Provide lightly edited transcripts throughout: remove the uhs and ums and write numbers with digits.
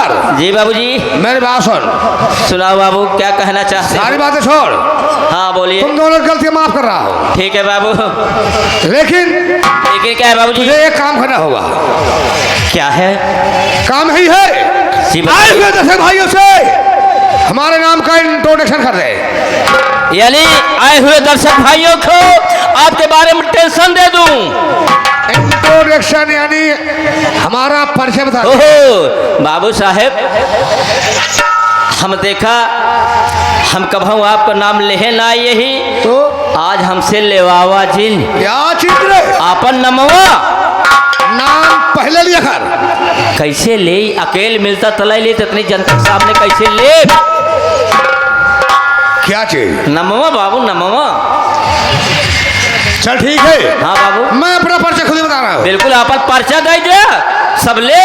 नमस्कार। जी बाबूजी। मेरी बात सुन। सुनाओ बाबू, क्या कहना चाहते हैं? सारी बातें छोड़। हाँ बोलिए। तुम दोनों गलतियां माफ कर रहा हो, ठीक है बाबू। लेकिन क्या है बाबूजी? तुझे एक काम करना होगा। क्या है? काम ही है, जी आए हुए दर्शक भाइयों से हमारे नाम का इंट्रोडक्शन कर दे। यानी आए हुए दर्शक भाइयों को आपके बारे में टेंशन दे दूं? इंट्रोडक्शन यानी हमारा परिचय बता। ओहो बाबू साहेब, हम देखा हम कभू आपका नाम लेहे ना, यही तो आज हमसे लेवावा जिन क्या चित्र आपन नमवा नाम पहले लिया कर। कैसे ले? अकेले मिलता तलाई ले तो इतनी जनता के सामने कैसे ले? क्या चीज? नमवा बाबू नमवा। चल ठीक है। हाँ बाबू, मैं अपना परिचय खुद ही बता रहा हूँ। बिल्कुल आपन पर्चा दे दे, सब ले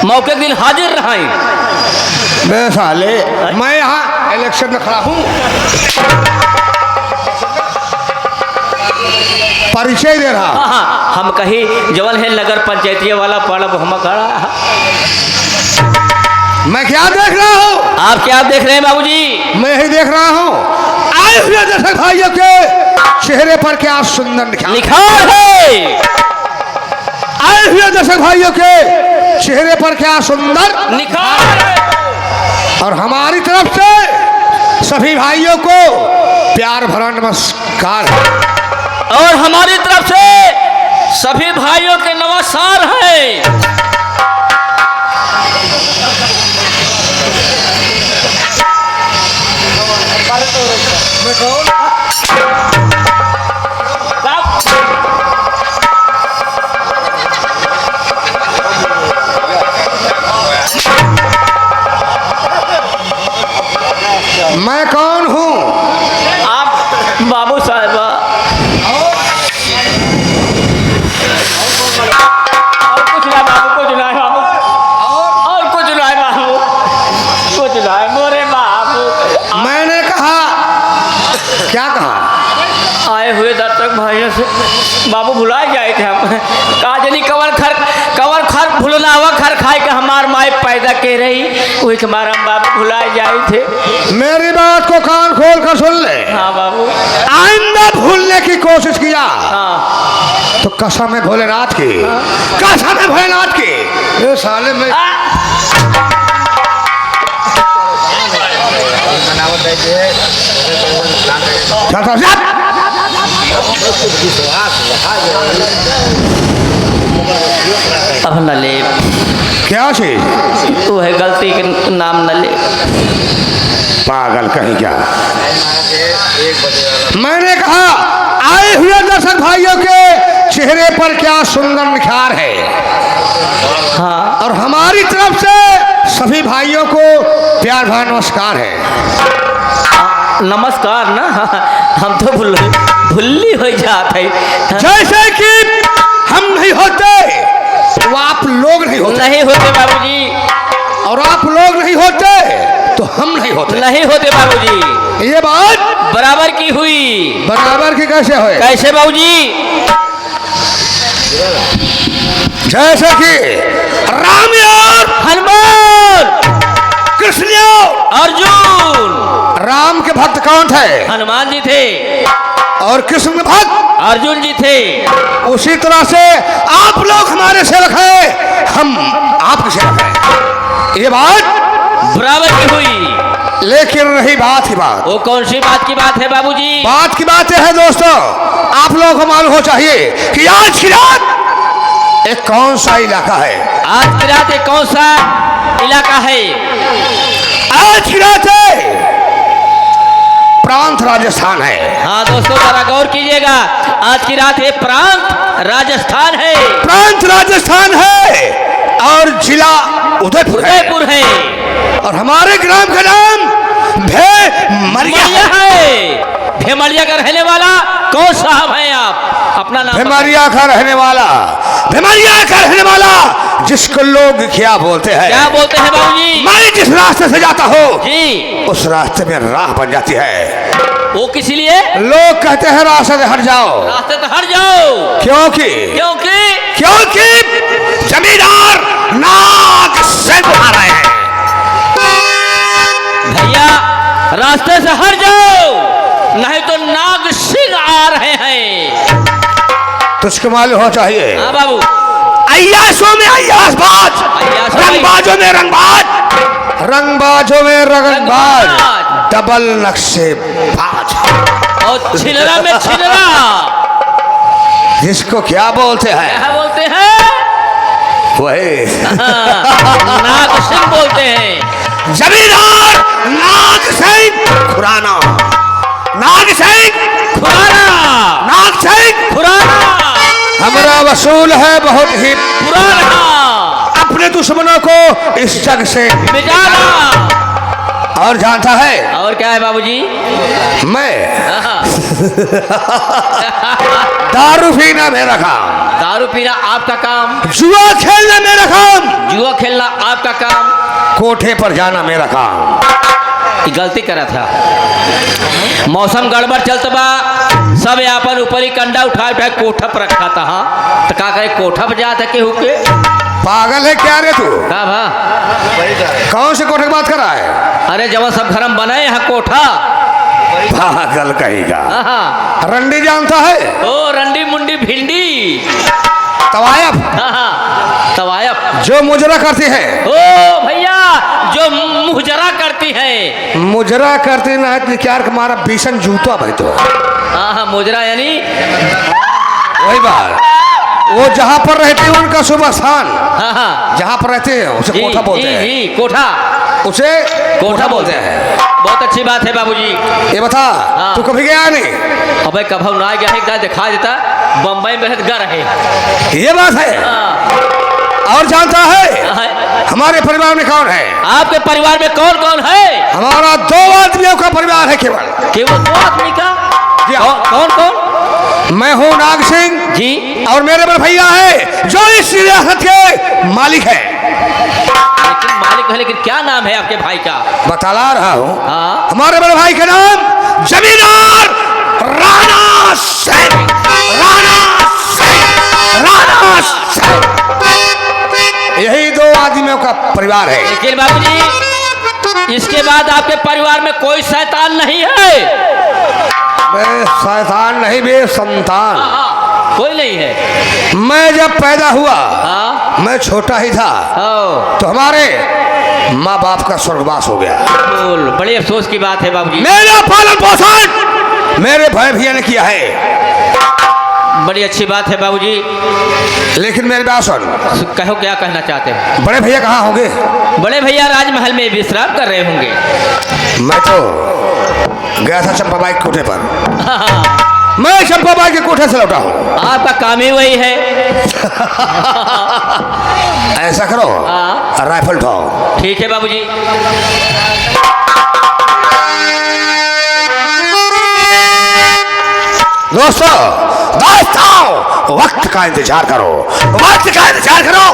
मौके के दिन हाजिर रहाई। मैं साले मैं यहाँ इलेक्शन में खड़ा हूँ, परिचय दे रहा। हाँ, हम कहीं जवन है नगर पंचायती वाला पर्व हम खड़ा। मैं क्या देख रहा हूँ? आप क्या देख रहे हैं बाबूजी? मैं यही देख रहा हूँ, आए हुए दर्शक भाइयों के चेहरे पर क्या सुंदर निखार है। आए हुए दर्शक भाइयों के चेहरे पर क्या सुंदर निखार है। और हमारी तरफ से सभी भाइयों को प्यार भरा नमस्कार है। और हमारी तरफ से सभी भाइयों के नमस्कार है। मैं कौन हूँ? आप बाबू साहब। और कुछ ना बाबू, कुछ ना बाबू, और कुछ ना बाबू, कुछ ना मोरे बाबू। मैंने कहा, क्या कहा? आए हुए दर्शक भाइयों से बाबू भुला जाए थे हम। काजनी कवर खर भूलना हुआ खर खाए के हमार माए पैदा के रही, वही के हमारा बाबू भुला जाए थे। मेरी बात को कान खोल कर सुन ले। हाँ बाबू। आइंदा भूलने की कोशिश किया हाँ तो कसम है भोलेनाथ की, कसम है भोलेनाथ की। ये साले में अब न ले। क्या चीज? तू है गलती के नाम न ले। पागल कहीं क्या? मैंने कहा आए हुए दर्शक भाइयों के चेहरे पर क्या सुंदर निखार है। हाँ, और हमारी तरफ से सभी भाइयों को प्यार भरा नमस्कार है। नमस्कार ना, हम तो भुल्ली हो जाते। जैसे कि हम नहीं होते तो आप लोग नहीं होते, नहीं होते बाबूजी। और आप लोग नहीं होते तो हम नहीं होते। नहीं होते बाबूजी। ये बात बराबर की हुई। बराबर की कैसे हुए? कैसे बाबूजी? जैसे कि राम और हनुमान, कृष्ण और अर्जुन। राम के भक्त कौन थे? हनुमान जी थे। और कृष्ण के भक्त अर्जुन जी थे। उसी तरह से आप लोग हमारे सेवक हैं, हम आपके सेवक हैं। ये बात बराबर की हुई। लेकिन रही बात की बात। वो कौन सी बात की बात है बाबूजी? बात की बात यह है दोस्तों, आप लोगों को मालूम हो चाहिए कि आज की रात एक कौन सा इलाका है। आज की रात एक कौन सा इलाका है? आज की रात है प्रांत राजस्थान है। हाँ दोस्तों जरा गौर कीजिएगा, आज की रात है प्रांत राजस्थान है। प्रांत राजस्थान है और जिला उदयपुर है। और हमारे ग्राम का नाम भेमरिया है। भेमरिया का रहने वाला कौन साहब है आप? अपना नाम। भेमरिया का रहने वाला, भेमरिया का रहने वाला जिसको लोग क्या बोलते हैं? क्या बोलते हैं बाबूजी? मैं जिस रास्ते से जाता हूँ जी, उस रास्ते में राह बन जाती है। वो किस लिए? लोग कहते हैं रास्ते से हट जाओ। रास्ते से हट जाओ। क्योंकि क्योंकि जमींदार नाक से बुला रहे हैं। रास्ते से हट जाओ, नहीं तो नाग सिंह आ रहे हैं। तुझको मालूम हो चाहिए। हाँ बाबू। अय्यासों में अय्यासबाज, रंगबाजों में रंगबाज, रंगबाजों में रंगबाज, डबल नक्शेबाज और छिलरा में छिलरा। जिसको क्या बोलते हैं? क्या बोलते हैं? वही नाग सिंह बोलते हैं। जमींदार नाग सिंह खुराना, नाग सिंह खुराना, नाग सिंह खुराना हमारा वसूल है बहुत ही पुराना, अपने दुश्मनों को इस जग से मिटाना। और जानता है और क्या है बाबूजी? मैं दारू पीना मेरा काम, दारू पीना आपका काम, जुआ खेलना मेरा काम, जुआ खेलना आपका काम, कोठे पर जाना मेरा काम। ये गलती करा था। मौसम गड़बड़ चलता बा, सब अपन ऊपर ही कंडा उठा उठा कोठा पर रखा था। हाँ तो का करे, कोठा पर जाता केहू के? पागल है क्या रे तू? का भा? कौन से कोठे की बात कर रहा है? अरे जब सब घर में बनाए हैं कोठा। पागल कहेगा। हाँ रंडी जानता है? ओ रंडी मुंडी भिंडी तवायफ, तवायफ जो मुजरा करती है। ओ भैया, जो मुजरा करती है। मुजरा करती ना है क्या हमारा भीषण जूता भाई तो। हाँ मुजरा यानी वही बात, वो जहाँ पर रहते हैं उनका शुभ स्थान। हाँ जहाँ पर रहते हैं उसे कोठा बोलते हैं। जी कोठा, उसे कोठा बोलते हैं। बहुत अच्छी बात है बाबूजी। ये बता, तू कभी गया नहीं? अबे कभी ना गया, एक दिखा देता। बम्बई में गा रहे। ये बात है। और जानता है हमारे परिवार में कौन है? आपके परिवार में कौन कौन है? हमारा 2 आदमियों का परिवार है केवल। केवल 2 आदमी का? कौन कौन? मैं हूँ नाग सिंह जी, और मेरे बड़े भैया है जो इस रियासत के मालिक है। लेकिन मालिक है, लेकिन क्या नाम है आपके भाई का? बतला रहा हूँ। हाँ हमारे बड़े भाई का नाम जमींदार राणा सिंह, राणा सिंह, राणा सिंह। यही 2 आदमियों का परिवार है। लेकिन बाबूजी, इसके बाद आपके परिवार में कोई शैतान नहीं है? शैतान नहीं बे संतान। कोई नहीं है। मैं जब पैदा हुआ, मैं छोटा ही था, तो हमारे माँ बाप का स्वर्गवास हो गया। बोल, बड़ी अफसोस की बात है बाबूजी। मेरा पालन पोषण मेरे भाई भैया ने किया है। बड़ी अच्छी बात है बाबूजी। लेकिन मेरी बात सुन। कहो, क्या कहना चाहते हैं? बड़े भैया कहाँ होंगे? बड़े भैया राजमहल में विश्राम कर रहे होंगे। मैं तो गया था चंपाबाई के कोठे पर। मैं चंपाबाई के कोठे से लौटा हूँ। आपका काम ही वही है। ऐसा करो, राइफल उठाओ। ठीक है बाबूजी। दोस्तों, वक्त का इंतजार करो, वक्त का इंतजार करो।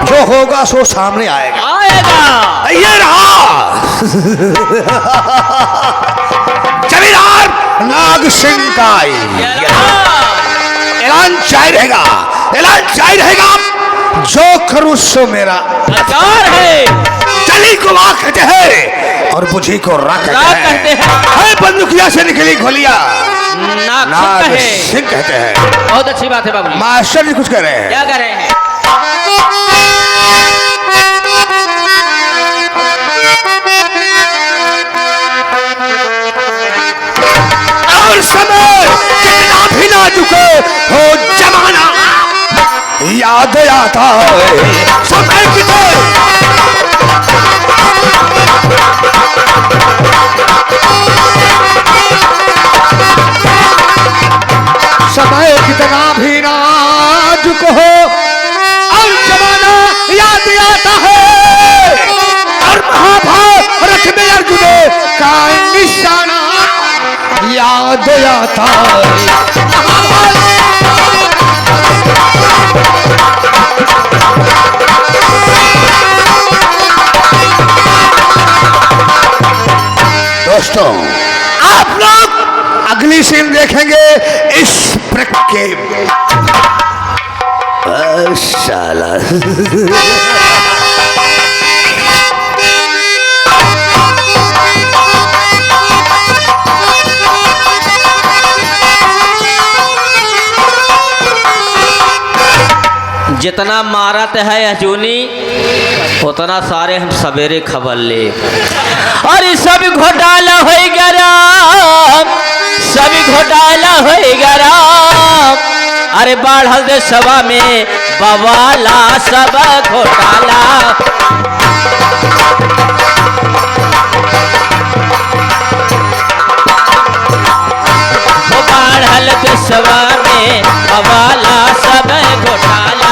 जो होगा सो सामने आएगा। आएगा। ये रहा जमींदार नाग सिंह का ऐलान जारी रहेगा, ऐलान जारी रहेगा। जो करूँ सो मेरा अधिकार है। चली को वाह कहते हैं और बुझी को राख कहते हैं। बंदूकिया से निकली गोलियां नाग सिंह कहते हैं। बहुत अच्छी बात है बाबूजी। मास्टर जी कुछ कह रहे हैं। क्या कह रहे हैं? और समय कितना भी नाजुक हो जमाना, याद आता है समय कितने। समय कितना भी नाजुक हो और जमाना याद आता है। और महाभारत में अर्जुन का निशाना याद आता है। दोस्तों, आप लोग अगली सीन देखेंगे इस ब्रेक के। साला जितना मारत है अजूनी उतना सारे हम सवेरे खबर ले। अरे सब घोटाला हो गया, सब घोटाला हो गया। अरे बढ़ल दे सभा में बवाला सब घोटाला। बढ़ल दे सभा में बवाला सब घोटाला।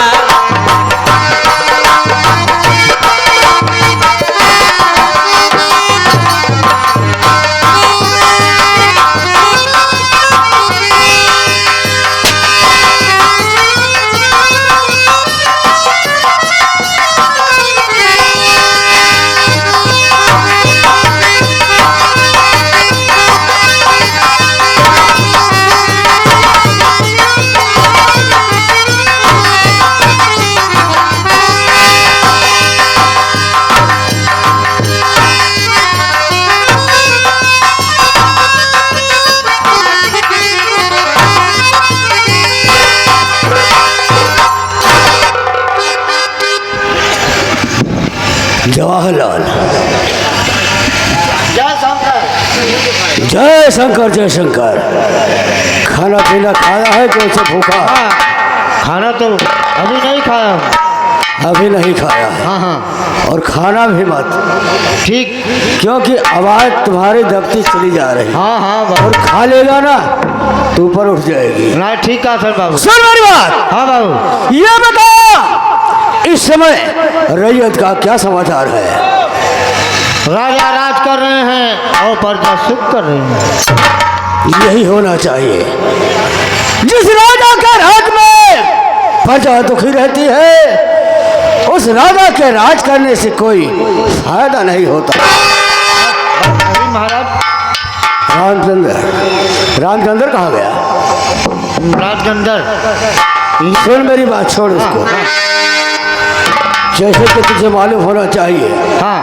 जवाहरलाल, जय शंकर। जय शंकर जय शंकर। खाना पीना खाया है कि उसे भूखा? खाना तो अभी नहीं खाया। अभी नहीं खाया? हाँ हाँ और खाना भी मत, ठीक। क्योंकि आवाज तुम्हारी दबती चली जा रही। हाँ हाँ और बाबू। खा लेगा ना तो ऊपर उठ जाएगी। ना ठीक कहा सर बाबू। सुन मेरी बात। हाँ बाबू। ये बता इस समय रैयत का क्या समाचार है? राजा राज कर रहे हैं और प्रजा सुख कर रहे हैं। यही होना चाहिए। जिस राजा के राज में प्रजा दुखी रहती है उस राजा के राज करने से कोई फायदा नहीं होता। अभी महाराज। रामचंद्र, रामचंद्र कहाँ गया? राजचंद्र। सुन मेरी बात, छोड़ उसको। जैसे कि तुझे मालूम होना चाहिए, हाँ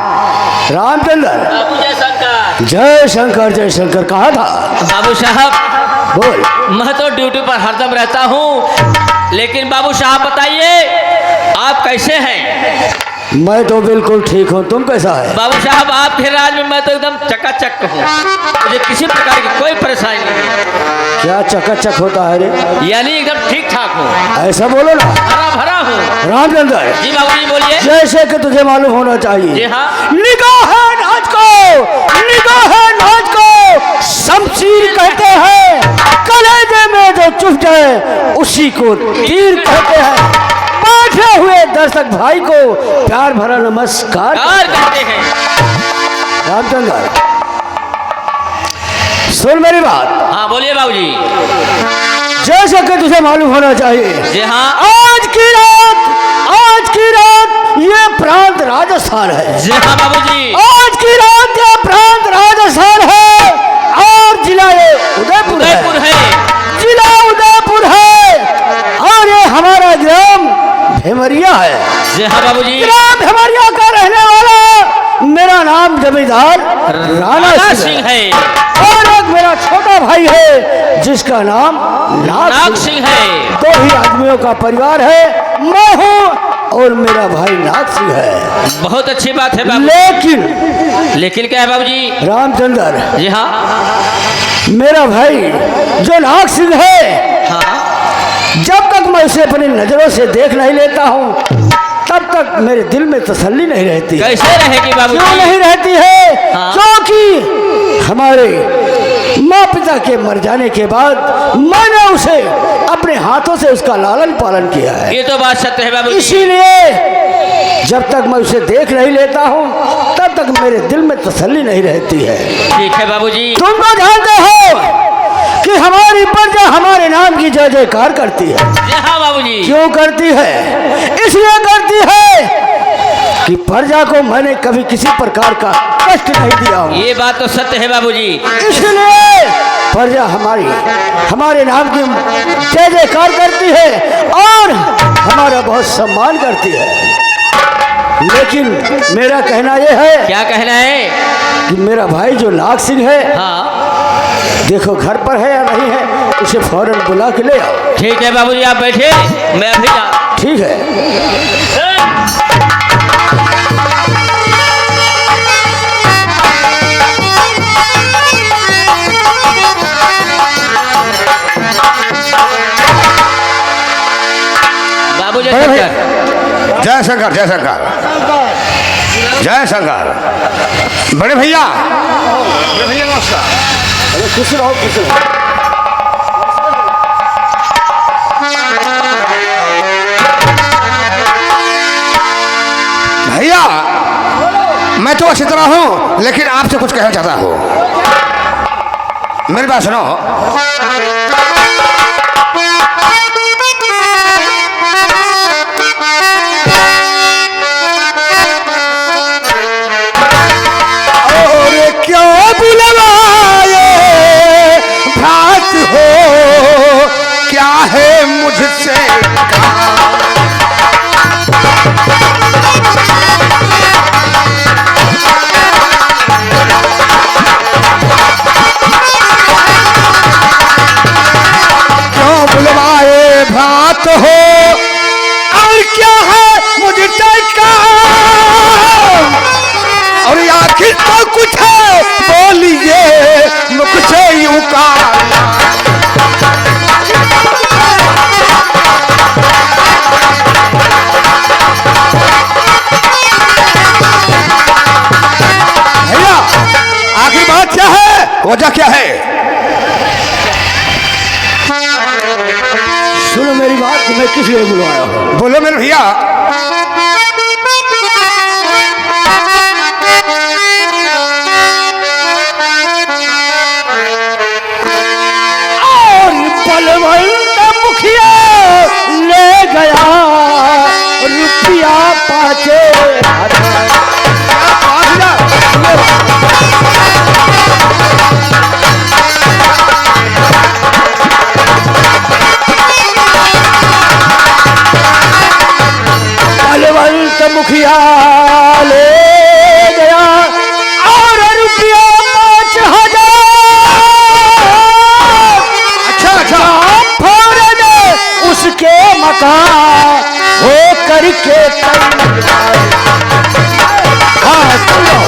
रामचंद्र जय शंकर जय शंकर कहा था? बाबू साहब बोल। मैं तो ड्यूटी पर हरदम रहता हूँ, लेकिन बाबू साहब बताइए आप कैसे हैं? मैं तो बिल्कुल ठीक हूँ, तुम कैसा है? बाबू साहब आपके राज में मैं तो एकदम चकाचक हूँ, मुझे किसी प्रकार की कोई परेशानी नहीं है। क्या चकाचक होता है रे? यानी एकदम ठीक ठाक हूँ, ऐसा बोलो ना। हरा भरा हूँ। रामचंद्र जी बाबू जी बोलिए। जैसे कि तुझे मालूम होना चाहिए, जी हाँ। निगाह नाच को, निगाह नाच को शमशीर कहते हैं। कलेजे में जो चुभ जाए उसी को तीर कहते हैं। बैठे हुए दर्शक भाई को प्यार भरा नमस्कार कहते हैं। रामचंद्र सुन मेरी बात। हाँ बोलिए बाबू जी। जैसे कि तुझे मालूम होना चाहिए, जी हाँ। आज की रात ये प्रांत राजस्थान है। जी हाँ बाबू जी। आज की रात ये प्रांत राजस्थान है और जिला ये उदयपुर है। जिला उदयपुर है और ये हमारा ग्राम भेमरिया है। जी हाँ बाबू जी। ग्राम भेमरिया का रहने वाला मेरा नाम जमींदार राणा सिंह है और एक मेरा छोटा भाई है जिसका नाम नाग सिंह है। दो ही आदमियों का परिवार है, मैं हूँ और मेरा भाई नाग सिंह है। बहुत अच्छी बात है बाबू। लेकिन क्या है बाबू जी? रामचंद्र जी हाँ। मेरा भाई जो नाग सिंह है, हाँ। जब तक मैं उसे अपनी नजरों से देख नहीं लेता हूँ तब तक मेरे दिल में तसल्ली नहीं रहती। कैसे रहेगी बाबू? क्यों नहीं रहती है? हाँ। क्योंकि हमारे माँ पिता के मर जाने के बाद मैंने उसे अपने हाथों से उसका लालन पालन किया है। ये तो बात सत्य है बाबू। इसीलिए जब तक मैं उसे देख नहीं लेता हूँ तब तक मेरे दिल में तसल्ली नहीं रहती है। ठीक है बाबू जी। तुम तो जानते हो कि हमारी प्रजा हमारे नाम की जय जयकार करती है। जी हाँ बाबू जी। क्यों करती है? इसलिए करती है कि प्रजा को मैंने कभी किसी प्रकार का कष्ट नहीं दिया हूँ। ये बात तो सत्य है बाबू जी। इसलिए प्रजा हमारे नाम की जय जयकार करती है और हमारा बहुत सम्मान करती है। लेकिन मेरा कहना यह है। क्या कहना है? कि मेरा भाई जो नाग सिंह है, हाँ। देखो घर पर है या नहीं है, उसे फौरन बुला के ले आओ। ठीक है बाबू जी, आप बैठे, मैं अभी ठीक है। बाबू जी बड़े भैया। शंकर। जय शंकर जय शंकर जय शंकर। बड़े भैया नमस्कार। खुश रहो खुश रहो। भैया मैं तो अच्छी तरह हूं, लेकिन आपसे कुछ कहना चाहता हूं। मेरी बात सुनो। और क्यों बुलवाए भ्रात हो, क्या है मुझसे कहा। क्यों बुलवाए भ्रात हो, और क्या है मुझसे काम। और आखिर तो कुछ है बोलिए मुख से यूं का। भैया आखिर बात क्या है, वजह क्या है। सुनो मेरी बात, तुम्हें किस लिए बुलवाया हूँ? बोलो मेरे भैया। और बलवंत मुखिया ले गया रुपया 5,000। बलवंत मुखिया ले गया और रुपया 5,000। अच्छा अच्छा। फौरन उसके मकान हो करके हाँ सुनो।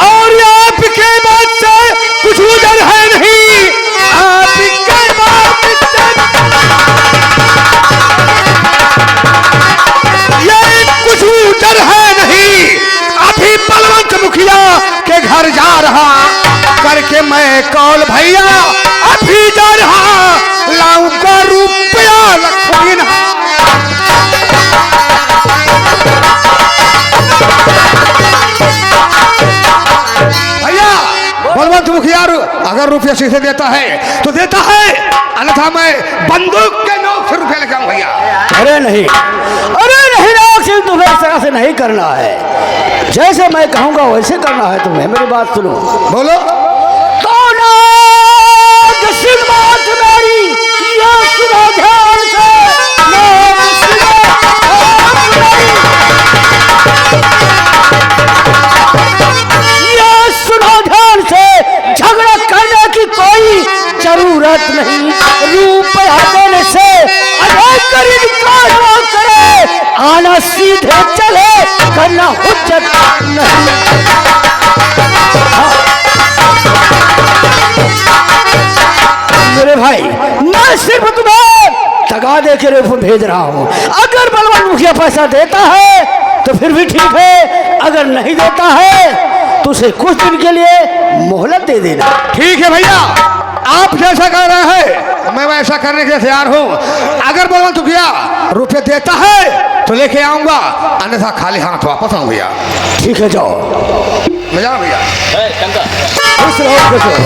और आपके बात से कुछ उधर है नहीं, आपके बात से ये कुछ डर है नहीं। अभी बलवंत मुखिया के घर जा रहा करके मैं कॉल भैया अभी जा रहा। लाऊंगा रुपया रखोगी ना। भैया बलवंत मुखिया अगर रुपया सीधे देता है तो देता है, अन्यथा मैं बंदूक के नोक से रुपया लेकर आऊं भैया। अरे नहीं नाक तुम्हें इस तरह से नहीं करना है। जैसे मैं कहूंगा वैसे करना है तुम्हें। मेरी बात सुनो। बोलो। तो नाक सिर बात मेरी ये सुनो ध्यान से। नाक सिर बात मेरी ये सुनो ध्यान से। झगड़ा करने की कोई जरूरत नहीं। रुपया देने से अगर करीब कारवा करे, आना सीधे चले, करना हुज्जत नहीं। मेरे भाई मैं सिर्फ तुम्हें तगादे के रूप में भेज रहा हूँ। अगर बलवंत मुखिया पैसा देता है तो फिर भी ठीक है, अगर नहीं देता है तो उसे कुछ दिन के लिए मोहलत दे देना। ठीक है भैया, आप जैसा कह रहे हैं मैं वैसा करने के लिए तैयार हूँ। अगर बलवंत मुखिया रुपये देता है तो लेके आऊंगा, अन्यथा खाली हाथ वापस आऊं भैया। ठीक है जाओ। मैं जाऊं भैया। शंकर। खुश रहो खुश रहो।